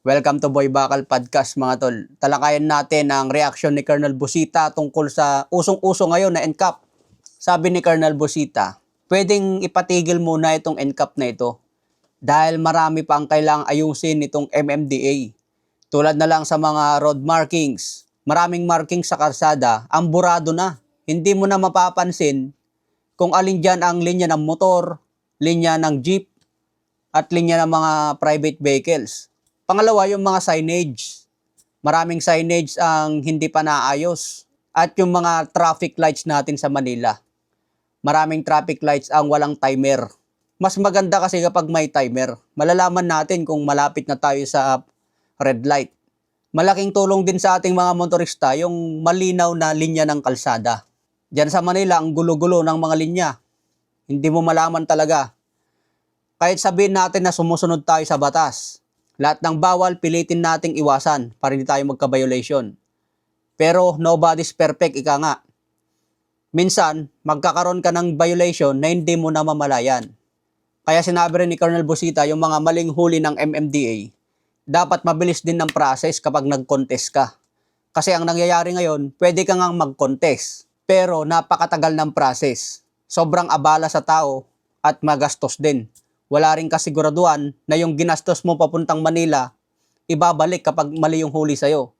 Welcome to Boy Bakal Podcast mga tol. Talakayan natin ang reaksyon ni Colonel Busita tungkol sa usong-uso ngayon na NCAP. Sabi ni Colonel Busita, pwedeng ipatigil muna itong NCAP na ito dahil marami pa ang kailangang ayusin nitong MMDA. Tulad na lang sa mga road markings. Maraming markings sa kalsada, ang burado na. Hindi mo na mapapansin kung alin dyan ang linya ng motor, linya ng jeep, at linya ng mga private vehicles. Pangalawa, yung mga signage. Maraming signage ang hindi pa naayos. At yung mga traffic lights natin sa Manila. Maraming traffic lights ang walang timer. Mas maganda kasi kapag may timer. Malalaman natin kung malapit na tayo sa red light. Malaking tulong din sa ating mga motorista yung malinaw na linya ng kalsada. Diyan sa Manila, ang gulo-gulo ng mga linya. Hindi mo malaman talaga. Kahit sabihin natin na sumusunod tayo sa batas, lahat ng bawal pilitin nating iwasan para hindi tayo magka-violation. Pero nobody's perfect, ika nga. Minsan, magkakaroon ka ng violation na hindi mo namamalayan. Kaya sinabi rin ni Colonel Busita, yung mga maling huli ng MMDA, dapat mabilis din ng process kapag nag-contest ka. Kasi ang nangyayari ngayon, pwede ka ngang mag-contest, pero napakatagal ng process. Sobrang abala sa tao at magastos din. Wala rin kasiguraduhan na yung ginastos mo papuntang Manila, ibabalik kapag mali yung huli sa'yo.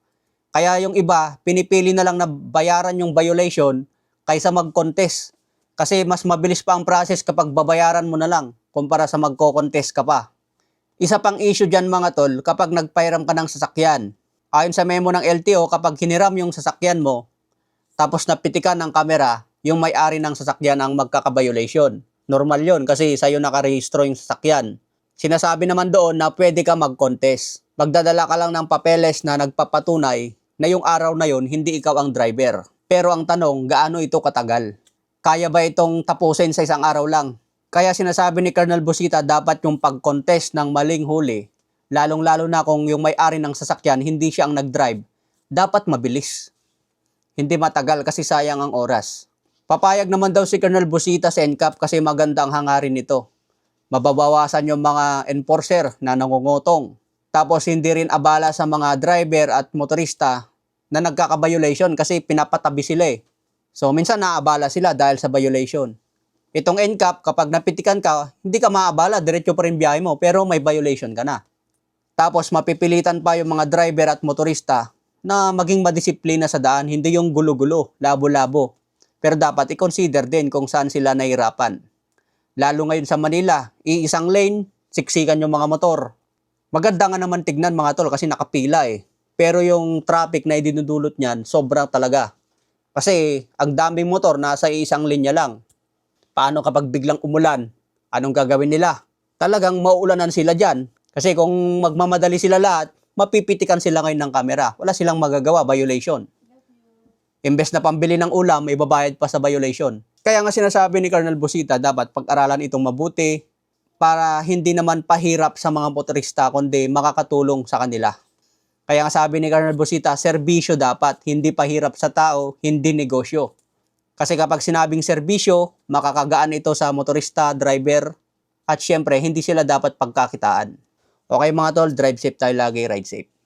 Kaya yung iba, pinipili na lang na bayaran yung violation kaysa mag-contest. Kasi mas mabilis pa ang process kapag babayaran mo na lang kumpara sa magko-contest ka pa. Isa pang issue dyan mga tol, kapag nagpairam ka ng sasakyan. Ayon sa memo ng LTO, kapag hiniram yung sasakyan mo, tapos napitikan ng kamera, yung may-ari ng sasakyan ang magkaka-violation. Normal yon kasi sa'yo nakarehistro yung sasakyan. Sinasabi naman doon na pwede ka mag-contest. Magdadala ka lang ng papeles na nagpapatunay na yung araw na yon hindi ikaw ang driver. Pero ang tanong, gaano ito katagal? Kaya ba itong tapusin sa isang araw lang? Kaya sinasabi ni Colonel Busita dapat yung pag-contest ng maling huli, lalong-lalo na kung yung may-ari ng sasakyan hindi siya ang nag-drive, dapat mabilis. Hindi matagal kasi sayang ang oras. Papayag naman daw si Colonel Busita sa NCAP kasi maganda ang hangarin nito. Mababawasan yung mga enforcer na nangungutong. Tapos hindi rin abala sa mga driver at motorista na nagkaka-violation kasi pinapatabi sila eh. So minsan naabala sila dahil sa violation. Itong NCAP, kapag napitikan ka, hindi ka maabala, diretso pa rin biyahe mo pero may violation ka na. Tapos mapipilitan pa yung mga driver at motorista na maging madisiplina sa daan, hindi yung gulo-gulo, labo-labo. Pero dapat i-consider din kung saan sila nahirapan. Lalo ngayon sa Manila, iisang lane, siksikan yung mga motor. Maganda nga naman tignan mga tol kasi nakapila eh. Pero yung traffic na idinudulot niyan, sobra talaga. Kasi ang daming motor nasa isang linya lang. Paano kapag biglang umulan? Anong gagawin nila? Talagang mauulanan sila dyan. Kasi kung magmamadali sila lahat, mapipitikan sila ngayon ng kamera. Wala silang magagawa, violation. Imbes na pambili ng ulam, may babayad pa sa violation. Kaya nga sinasabi ni Colonel Busita, dapat pag-aralan itong mabuti para hindi naman pahirap sa mga motorista kundi makakatulong sa kanila. Kaya nga sabi ni Colonel Busita, serbisyo dapat, hindi pahirap sa tao, hindi negosyo. Kasi kapag sinabing serbisyo, makakagaan ito sa motorista, driver, at syempre hindi sila dapat pagkakitaan. Okay mga tol, drive safe tayo lagi, ride safe.